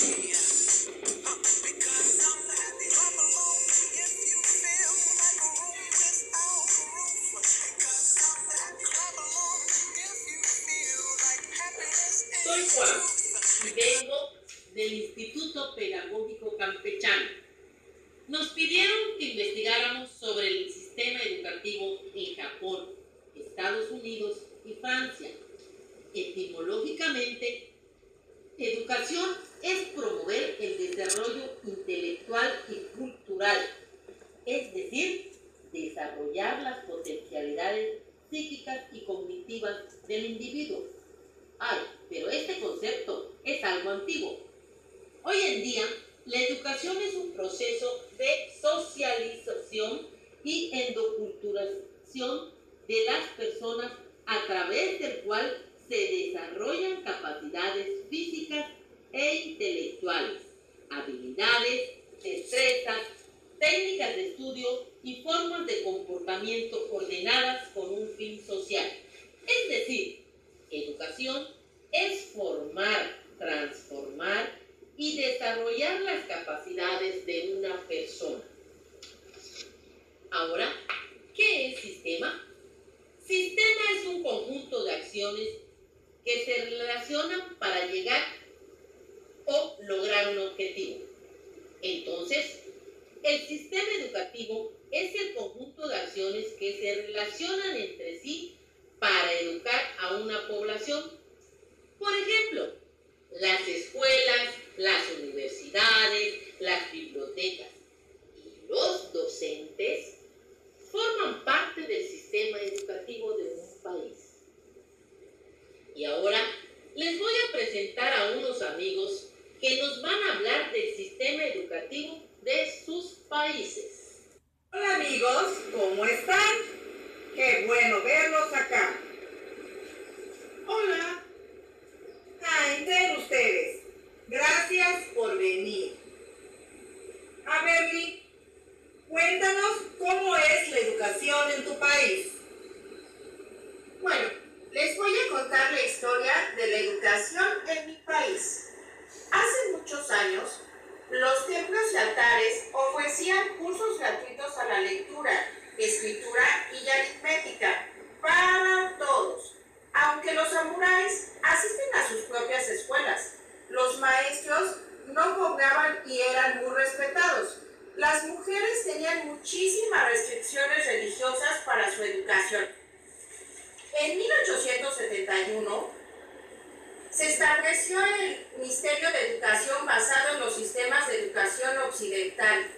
Soy Juan y vengo del Instituto Pedagógico Campechano. Nos pidieron que investigáramos sobre el sistema educativo en Japón, Estados Unidos y Francia. Etimológicamente, educación es promover el desarrollo intelectual y cultural, es decir, desarrollar las potencialidades psíquicas y cognitivas del individuo. Ay, pero este concepto es algo antiguo. Hoy en día, la educación es un proceso de socialización y endoculturación de las personas a través del cual se desarrollan capacidades físicas e intelectuales, habilidades, destrezas, técnicas de estudio y formas de comportamiento ordenadas con un fin social. Es decir, educación es formar, transformar y desarrollar las capacidades de una persona. Ahora, ¿qué es sistema? Sistema es un conjunto de acciones que se relacionan para llegar o lograr un objetivo. Entonces, el sistema educativo es el conjunto de acciones que se relacionan entre sí para educar a una población. Por ejemplo, las escuelas, las universidades, las bibliotecas y los docentes forman parte del sistema educativo de un país. Y ahora les voy a presentar a unos amigos que nos van a hablar del sistema educativo de sus países. Hola amigos, ¿cómo están? Qué bueno verlos acá. Hola. Entren ustedes. Gracias por venir. A ver, Lee, cuéntanos cómo es la educación en tu país. Bueno, les voy a contar la historia de la educación en mi país. Hace muchos años, los templos y altares ofrecían cursos gratuitos a la lectura, escritura y aritmética para todos. Aunque los samuráis asisten a sus propias escuelas, los maestros no cobraban y eran muy respetados. Las mujeres tenían muchísimas restricciones religiosas para su educación. En 1871 se estableció el Ministerio de Educación basado en los sistemas de educación occidental.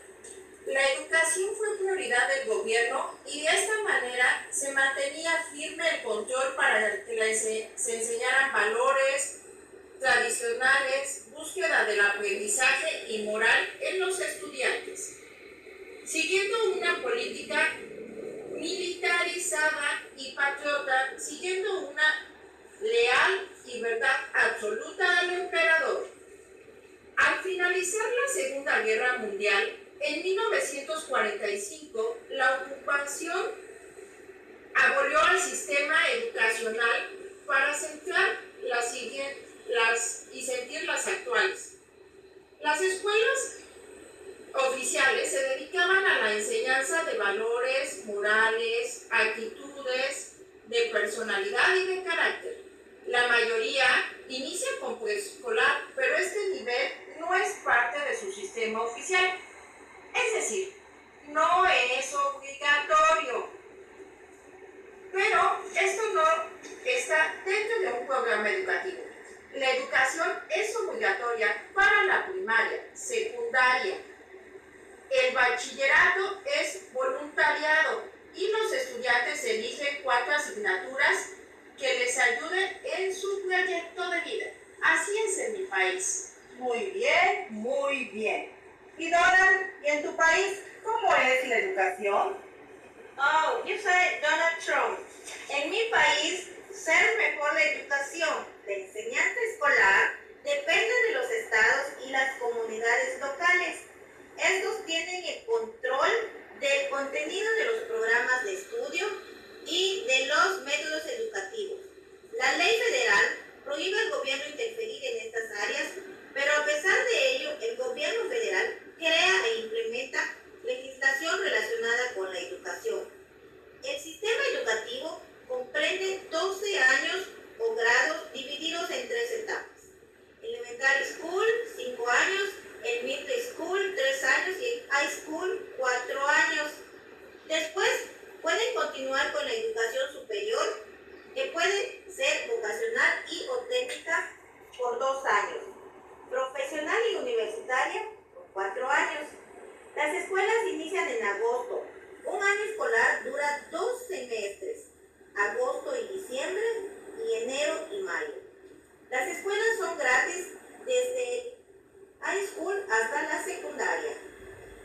La educación fue prioridad del gobierno y de esta manera se mantenía firme el control para que se enseñaran valores tradicionales, búsqueda del aprendizaje y moral en los estudiantes. Siguiendo una política militarizada y patriota, siguiendo una leal y verdad absoluta al emperador. Al finalizar la Segunda Guerra Mundial, en 1945, la ocupación abolió el sistema educacional para centrar y sentir las actuales. Las escuelas oficiales se dedicaban a la enseñanza de valores, morales, actitudes, de personalidad y de carácter. La mayoría inicia con preescolar, pero este nivel no es parte de su sistema oficial. Es decir, no es obligatorio. Pero esto no está dentro de un programa educativo. La educación es obligatoria para la primaria, secundaria. El bachillerato es voluntariado y los estudiantes eligen 4 asignaturas que les ayuden en su proyecto de vida. Así es en mi país. Muy bien, muy bien. Y Donald, ¿y en tu país cómo es la educación? Oh, yo soy Donald Trump. En mi país, ser mejor la educación de enseñanza escolar depende de los estados y las comunidades locales. Estos tienen el control del contenido de los programas de estudio y de los métodos educativos. La ley federal prohíbe al gobierno interferir en estas áreas, pero a pesar de continuar con la educación superior, que puede ser vocacional y o técnica por 2 años, profesional y universitaria por 4 años. Las escuelas inician en agosto. Un año escolar dura 2 semestres, agosto y diciembre, y enero y mayo. Las escuelas son gratis desde high school hasta la secundaria.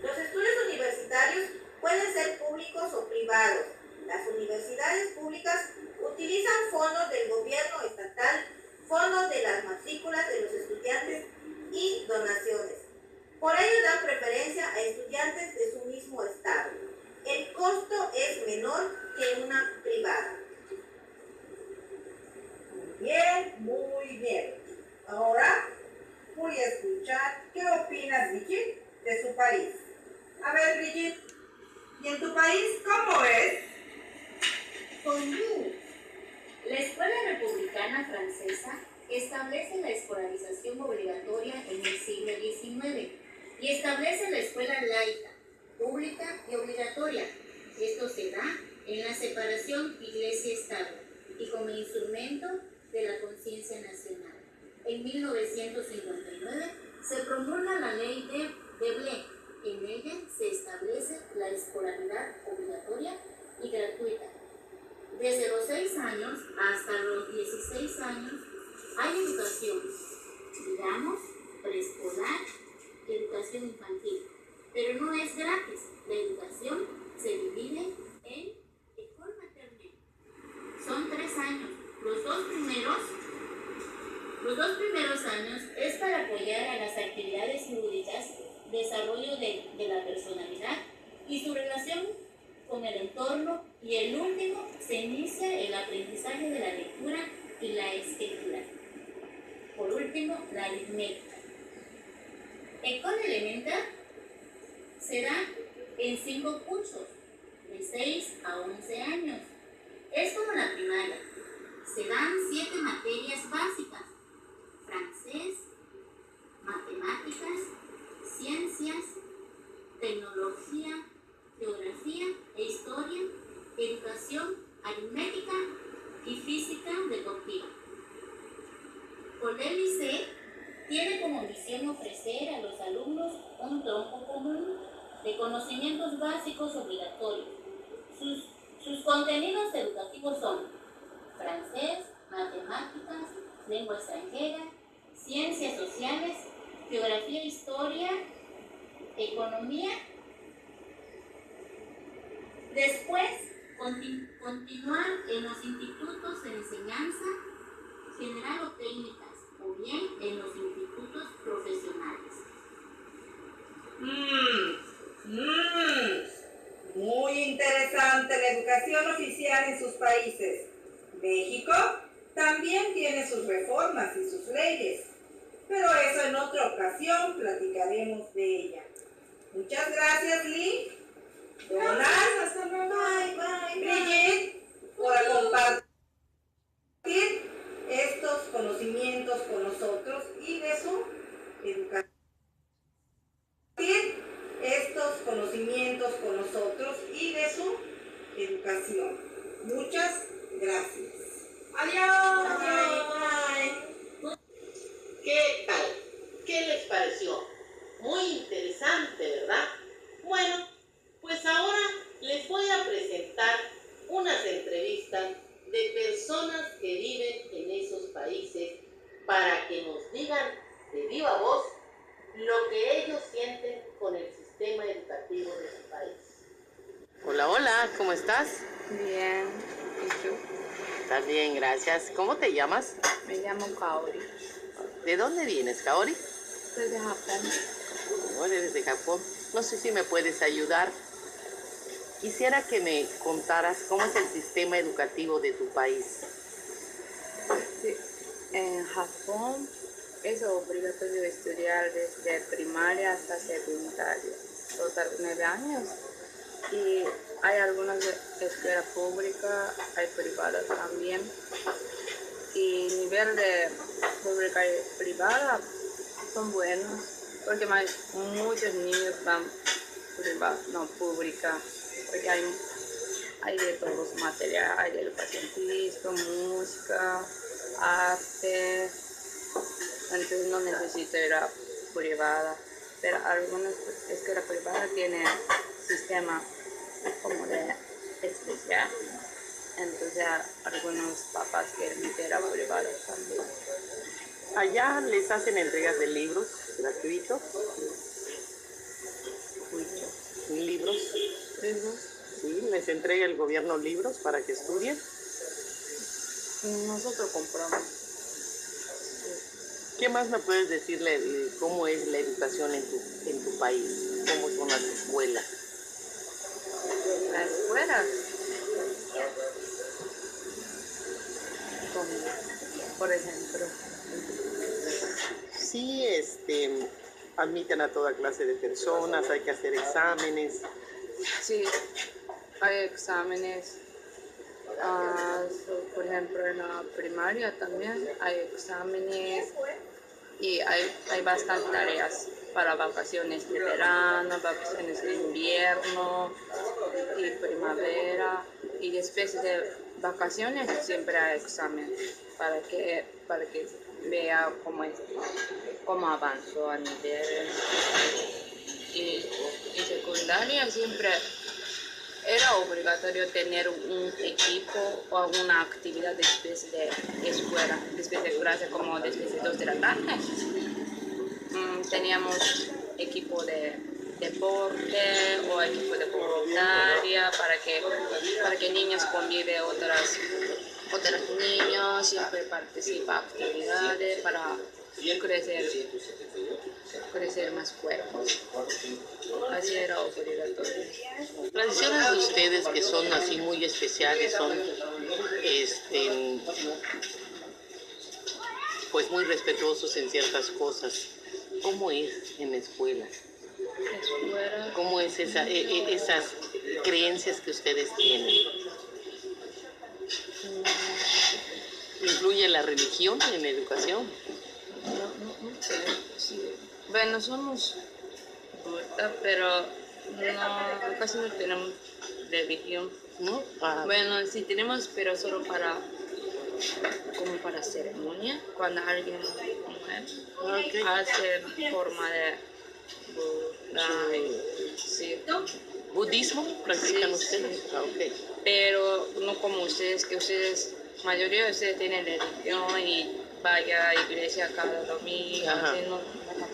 Los estudios universitarios pueden ser públicos o privados. Las universidades públicas utilizan fondos del gobierno estatal, fondos de las matrículas de los estudiantes y donaciones. Por ello dan preferencia a estudiantes de su mismo estado. El costo es menor que una privada. Muy bien. Ahora voy a escuchar qué opinas, Brigitte, de su país. A ver, Brigitte, ¿y en tu país cómo es? Bonjour. La Escuela Republicana Francesa establece la escolarización obligatoria en el siglo XIX y establece la escuela laica, pública y obligatoria. Esto se da en la separación Iglesia-Estado y como instrumento de la conciencia nacional. En 1959 se promulga la ley de Blé. En ella se establece la escolaridad obligatoria y gratuita. Desde los 6 años hasta los 16 años hay educación, digamos, preescolar y educación infantil, pero no es gratis. La educación se divide en école maternelle. Son 3 años. Los dos primeros años es para apoyar a las actividades lúdicas, desarrollo de la personalidad y su relación con el entorno, y el último se inicia el aprendizaje de la lectura y la escritura. Por último, la aritmética. École elemental se da en 5 cursos, de 6 a 11 años. Es como la primaria. Se dan 7 materias básicas: francés, matemáticas, ciencias, tecnología, geografía e historia, educación, aritmética y física deportiva. Collège Lycée tiene como misión ofrecer a los alumnos un tronco común de conocimientos básicos obligatorios. Sus contenidos educativos son francés, matemáticas, lengua extranjera, ciencias sociales, geografía, historia, economía. Después, continuar en los institutos de enseñanza general o técnicas, o bien en los institutos profesionales. Muy interesante la educación oficial en sus países. México también tiene sus reformas y sus leyes, pero eso en otra ocasión platicaremos de ella. Muchas gracias, Lee, Donald, Hasta luego. Bye. Brigitte, por compartir estos conocimientos con nosotros y de su educación. Muchas gracias. Adiós. Bye. ¿Qué tal? ¿Qué les pareció? Muy interesante, ¿verdad? Bueno, pues ahora les voy a presentar unas entrevistas de personas que viven en esos países para que nos digan de viva voz lo que ellos sienten con el sistema educativo de su país. Hola, hola, ¿cómo estás? Bien, ¿y tú? Estás bien, gracias. ¿Cómo te llamas? Me llamo Kaori. ¿De dónde vienes, Kaori? Soy de Japón. Oh, eres de Japón. No sé si me puedes ayudar. Quisiera que me contaras cómo es el sistema educativo de tu país. Sí, en Japón es obligatorio estudiar desde primaria hasta secundaria, total 9 años. Y hay algunas escuelas públicas, hay privadas también. Y nivel de pública y privada son buenos, porque muchos niños van pública, porque hay hay de todos materiales, hay de educación física, música, arte, entonces no necesito ir a privada, pero algunas escuelas privadas tienen sistema como de especial, entonces algunos papás quieren meter a privada también. Allá les hacen entregas de libros gratuitos. ¿Libros? Sí, les entrega el gobierno libros para que estudien. Nosotros compramos. ¿Qué más me puedes decirle de cómo es la educación en tu país? ¿Cómo son las escuelas? La escuela, como, por ejemplo, Sí, admiten a toda clase de personas, hay que hacer exámenes. sí, hay exámenes. Por ejemplo, en la primaria también hay exámenes y hay bastantes tareas para vacaciones de verano, vacaciones de invierno y primavera. Y después de vacaciones siempre hay examen para que vea cómo avanzó a nivel. Y secundaria siempre era obligatorio tener un equipo o alguna actividad después de escuela, después de clase, como después de 2 de la tarde. Teníamos equipo de deporte o equipo de voluntaria para que niños conviven otros niños, siempre participa en actividades para crecer más cuerpos. Así era obligatorio. Tradiciones de ustedes que son así muy especiales, son pues muy respetuosos en ciertas cosas. ¿Cómo es en la escuela? Escuela, ¿Cómo es esas creencias que ustedes tienen? ¿Influye la religión en la educación? no sé, sí. Bueno, somos cultas, pero no, casi no tenemos religión. ¿No? Bueno, sí tenemos, pero solo como para ceremonia, cuando alguien muere, hace forma de Buda, sí. ¿Budismo practican Sí, ustedes? sí. Ok. Pero no como ustedes, que mayoría de ustedes tienen religión y vaya a iglesia cada domingo, Ajá. así no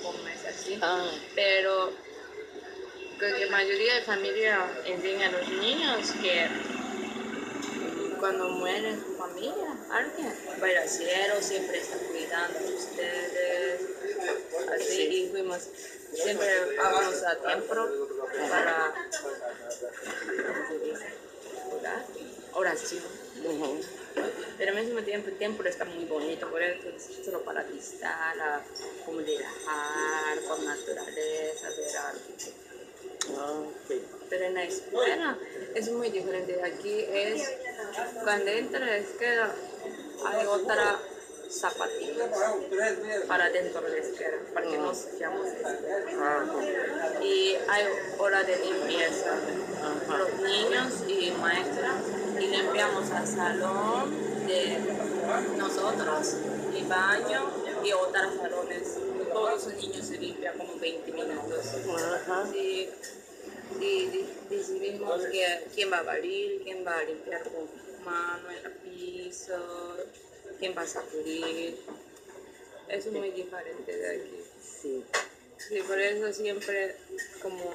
como es así. Ah, Pero creo que la mayoría de familias enseña a los niños que cuando muere su familia, alguien va a ir al cielo, siempre está cuidando de ustedes, así, Sí. y siempre vamos a templo para orar, oración. ujú. Pero al mismo tiempo el templo está muy bonito, por eso es solo para visitar, como relajar con naturaleza, ver algo. Ok. Pero en la escuela es muy diferente. Aquí cuando entra a la escuela hay otra zapatilla para dentro de la escuela, para que no sejamos escuela. Y hay hora de limpieza. Los niños y maestras y limpiamos el salón de nosotros y baño y otros salones. Todos los niños se limpian como 20 minutos. Ajá. Sí, y decidimos quién va a barrer, quién va a limpiar con mano en el piso, quién va a sacudir. Eso es muy diferente de aquí. Sí. Sí, por eso siempre como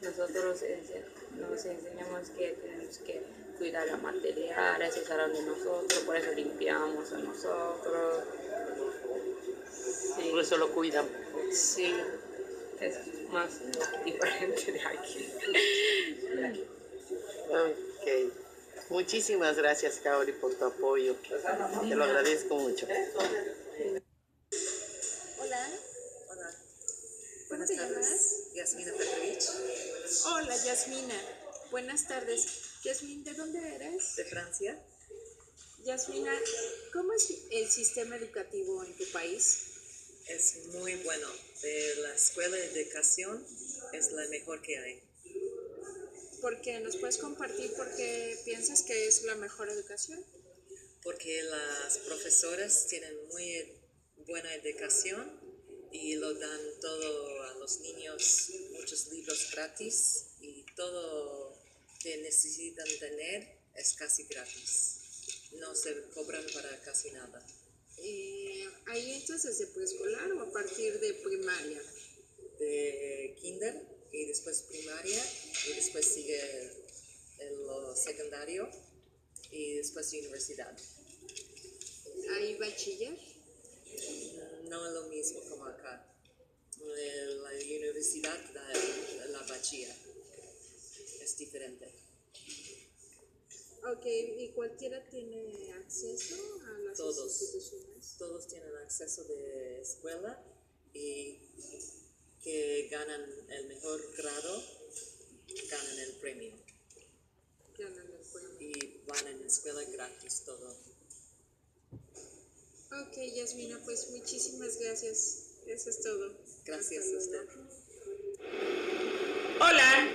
nosotros nos enseñamos que tenemos que cuidar los materiales, ese salón de nosotros, por eso limpiamos a nosotros. Sí. Por eso lo cuidan. Sí, es más diferente de aquí. Ok. Muchísimas gracias, Kaori, por tu apoyo. Te lo agradezco mucho. Hola. Hola, ¿Cómo te llamas? Yasmina Petrovich, Hola, Yasmina. Buenas tardes. Yasmin, ¿de dónde eres? de Francia. Yasmina, ¿cómo es el sistema educativo en tu país? Es muy bueno. De la escuela de educación es la mejor que hay. ¿Por qué? ¿Nos puedes compartir por qué piensas que es la mejor educación? Porque las profesoras tienen muy buena educación y lo dan todo a los niños, muchos libros gratis y todo que necesitan tener es casi gratis. No se cobran para casi nada. ¿Ahí entras desde preescolar o a partir de primaria? De kinder y después primaria y después sigue lo secundario y después universidad. ¿Hay bachiller? No es lo mismo como acá. La universidad la bachiller es diferente. Ok, ¿y cualquiera tiene acceso a las instituciones? Todos tienen acceso de escuela y que ganan el mejor grado, ganan el premio. Ganan el premio. Y van en escuela gratis todo. Ok, Yasmina, pues muchísimas gracias. Eso es todo. Gracias Hasta a usted. luego. Hola,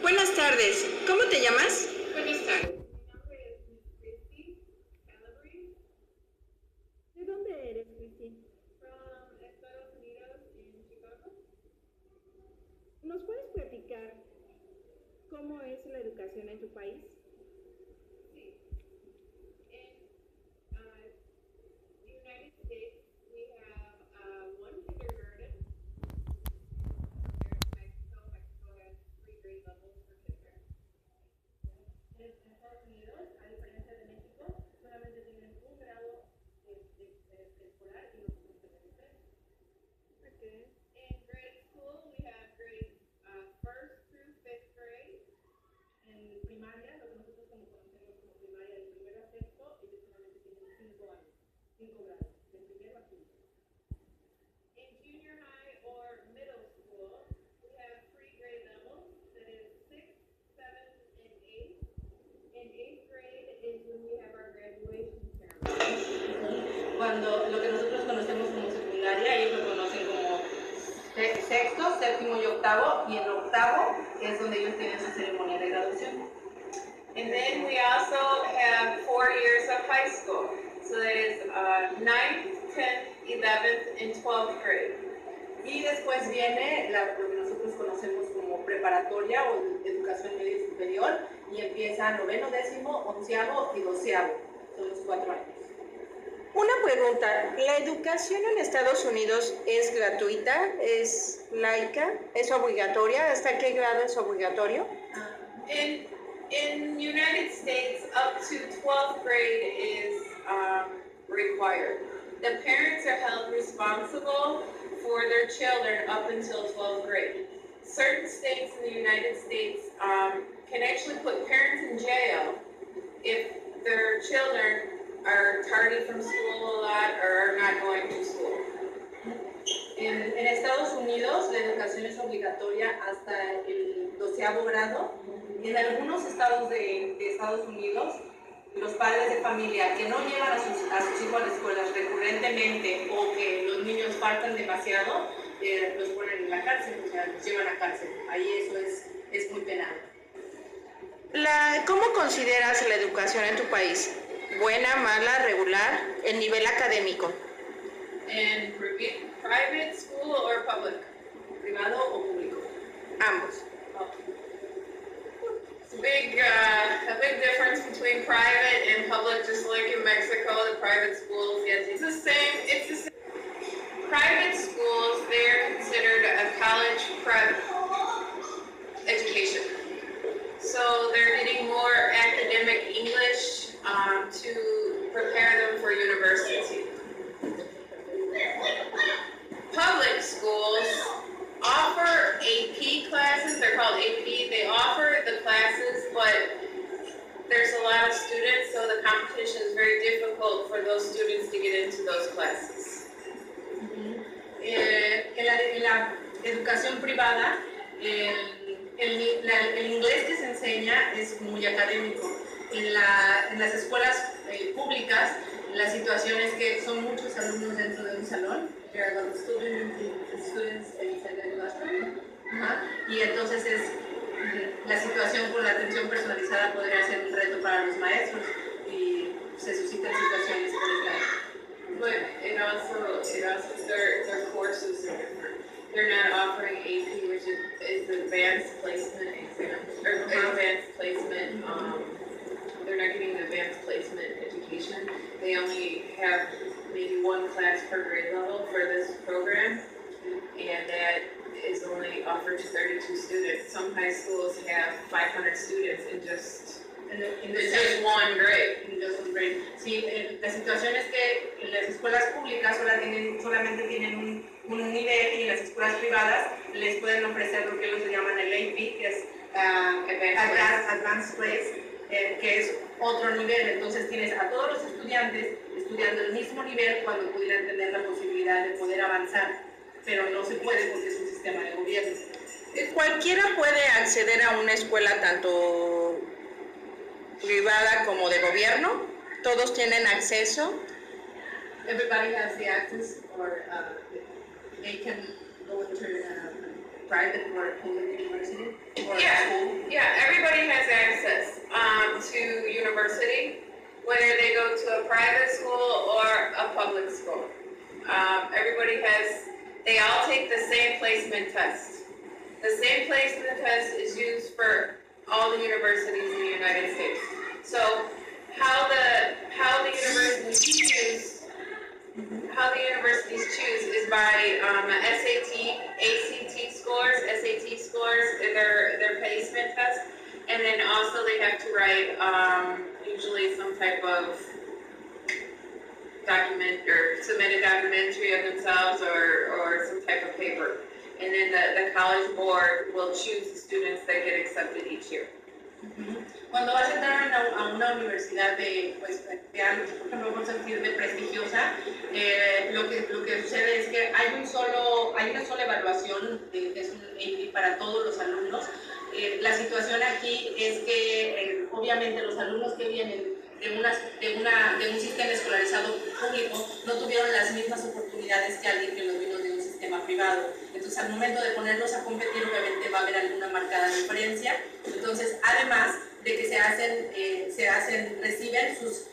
buenas tardes. ¿Cómo te llamas? Buenas tardes. Mi nombre es Miss Christy Calabrese. ¿De dónde eres, Cristi? From Estados Unidos en Chicago. ¿Nos puedes platicar cómo es la educación en tu país? Sí. In United States, we have one kindergarten. There's Mexico. Mexico has 3 grade levels for kindergarten. En Estados Unidos, a diferencia de México, solamente tienen un grado escolar y nosotros tenemos 3. Okay. In grade school, we have grades 1st through 5th grade. En primaria, lo que nosotros conocemos como primaria, de primero a sexto, ellos solamente tienen 5 años, 5 grados, de primero a quinto. In junior high or middle school, we have 3 grade levels, that is 6th, 7th, and 8th. In 8th grade is when we have our graduation ceremony. Cuando lo que nosotros conocemos como secundaria, ellos lo conocen como sexto, séptimo y octavo, y en octavo es donde ellos tienen su ceremonia de graduación. And then we also have 4 years of high school. So that is 9th, 10th, 11th, and 12th grade. Y después viene lo que nosotros conocemos como preparatoria o educación media superior, y empieza noveno, décimo, onceavo y doceavo. Son los 4 años. Una pregunta, ¿la educación en Estados Unidos es gratuita, es laica, es obligatoria? ¿Hasta qué grado es obligatorio? In United States, up to 12th grade is required. The parents are held responsible for their children up until 12th grade. Certain states in the United States can actually put parents in jail if their children are tardy from school a lot or are not going to school. En Estados Unidos la educación es obligatoria hasta el 12º grado. En algunos estados de Estados Unidos, los padres de familia que no llevan a sus hijos a la escuela recurrentemente o que los niños faltan demasiado, los ponen en la cárcel, o sea, los llevan a cárcel. Ahí eso es muy penal. ¿Cómo consideras la educación en tu país? ¿Buena, mala, regular, el nivel académico? And private school or public? ¿Privado o público? Ambos. It's a big difference between private and public, just like in Mexico, the private schools, yes, it's the same. Private schools, they're considered a college prep education. So they're getting more academic English to prepare them for university. Public schools offer AP classes, they're called AP, they offer the classes, but there's a lot of students, so the competition is very difficult for those students to get into those classes. En la educación privada, el inglés que se enseña es muy académico. En las escuelas públicas, la situación es que son muchos alumnos dentro de un salón. There are students inside the classroom. Y entonces la situación con la atención personalizada podría ser un reto para los maestros y se suscitan situaciones por el lado. But it also their courses are different. They're not offering AP, which is advanced placement exam or advanced placement. They're not getting the advanced placement education. They only have maybe one class per grade level for this program, and that is only offered to 32 students. Some high schools have 500 students in just one grade. Sí, la situación es que en las escuelas públicas solamente tienen un nivel y en las escuelas privadas les pueden ofrecer lo que ellos llaman el AP, que es Advanced Place, que es otro nivel. Entonces tienes a todos los estudiantes estudiando el mismo nivel cuando pudieran tener la posibilidad de poder avanzar, pero no se puede porque es un sistema de gobierno. ¿Cualquiera puede acceder a una escuela tanto privada como de gobierno? ¿Todos tienen acceso? Everybody has the access, or they can go into a private or a public university or a school. Yeah, everybody has access to university, whether they go to a private school or a public school. They all take the same placement test. The same placement test is used for all the universities in the United States. So how the universities choose is by SAT, ACT scores, their placement test, and then also they have to write usually some type of document or submit a documentary of themselves or some type of paper. And then the college board will choose the students that get accepted each year. Cuando vas a entrar a una universidad de algo, por ejemplo, vamos a decir de prestigiosa, lo que sucede es que hay una sola evaluación, que es un AP para todos los alumnos. La situación aquí es que obviamente los alumnos que vienen de un sistema escolarizado público no tuvieron las mismas oportunidades que alguien que los vino de un sistema privado. Entonces, al momento de ponerlos a competir, obviamente va a haber alguna marcada diferencia. Entonces, además de que reciben sus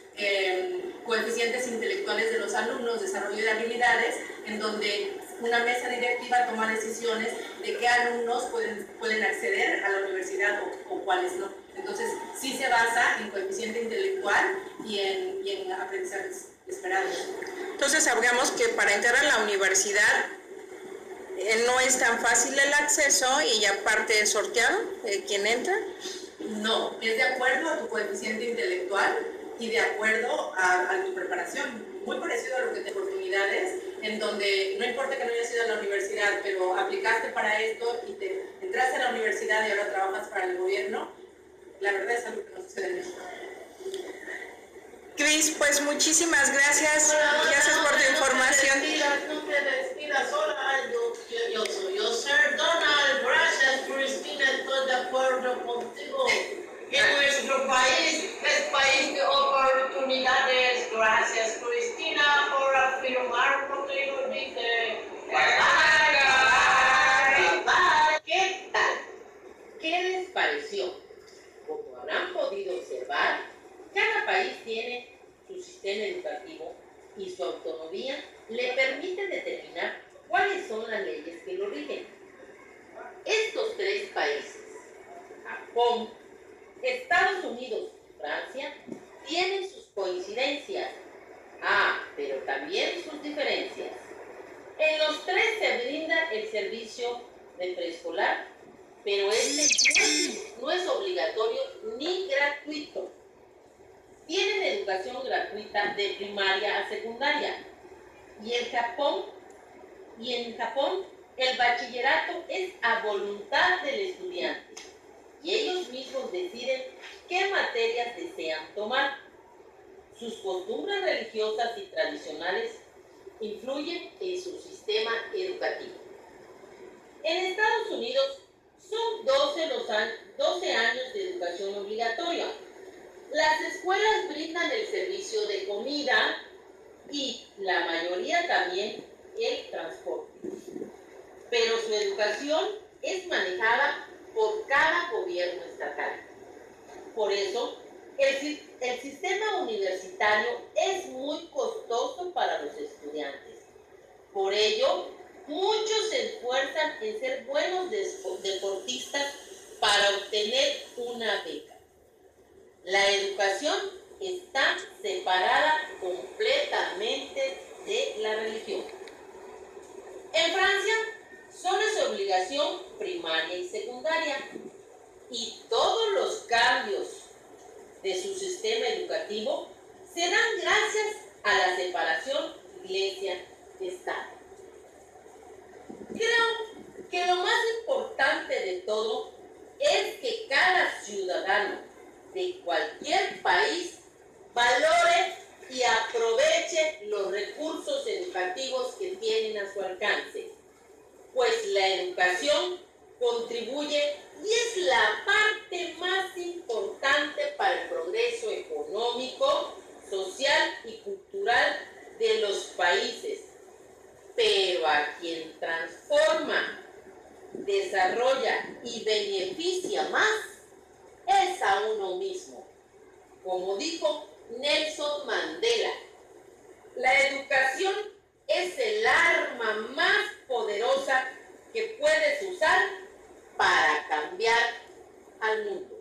coeficientes intelectuales de los alumnos, desarrollo de habilidades, en donde una mesa directiva toma decisiones de qué alumnos pueden acceder a la universidad o cuáles no. Entonces, sí se basa en coeficiente intelectual y en aprendizajes esperados. Entonces, sabemos que para entrar a la universidad no es tan fácil el acceso y aparte es sorteado quién entra. No, es de acuerdo a tu coeficiente intelectual y de acuerdo a tu preparación. Muy parecido a lo que te oportunidades, en donde no importa que no hayas ido a la universidad, pero aplicaste para esto y te entraste a la universidad y ahora trabajas para el gobierno. La verdad es algo que no sucede en México. Cris, pues muchísimas gracias. Gracias por tu información. No te despidas, hola, yo soy Donald. Gracias, Cristina, estoy de acuerdo contigo. Que nuestro país es país de oportunidades. Gracias, Cristina, por afirmar lo que yo dije. ¿Qué tal? ¿Qué les pareció? Como habrán podido observar, cada país tiene su sistema educativo y su autonomía le permite determinar cuáles son las leyes que lo rigen. Estos tres países, Japón, Estados Unidos y Francia, tienen sus coincidencias, pero también sus diferencias. En los tres se brinda el servicio de preescolar, pero no es obligatorio ni gratuito. Tienen educación gratuita de primaria a secundaria. Y en Japón el bachillerato es a voluntad del estudiante y ellos mismos deciden qué materias desean tomar. Sus costumbres religiosas y tradicionales influyen en su sistema educativo. En Estados Unidos son 12 años de educación obligatoria. Las escuelas brindan el servicio de comida y la mayoría también el transporte. Pero su educación es manejada por cada gobierno estatal. Por eso, el sistema universitario es muy costoso para los estudiantes. Por ello, muchos se esfuerzan en ser buenos deportistas para obtener una beca. La educación está separada completamente de la religión. En Francia, solo es obligación primaria y secundaria, y todos los cambios de su sistema educativo se dan gracias a la separación Iglesia-Estado. Creo que lo más importante de todo es que cada ciudadano de cualquier país valore y aproveche los recursos educativos que tienen a su alcance, pues la educación contribuye y es la parte más importante para el progreso económico, social y cultural de los países. Pero a quien transforma, desarrolla y beneficia más es a uno mismo. Como dijo Nelson Mandela, la educación es el arma más poderosa que puedes usar para cambiar al mundo.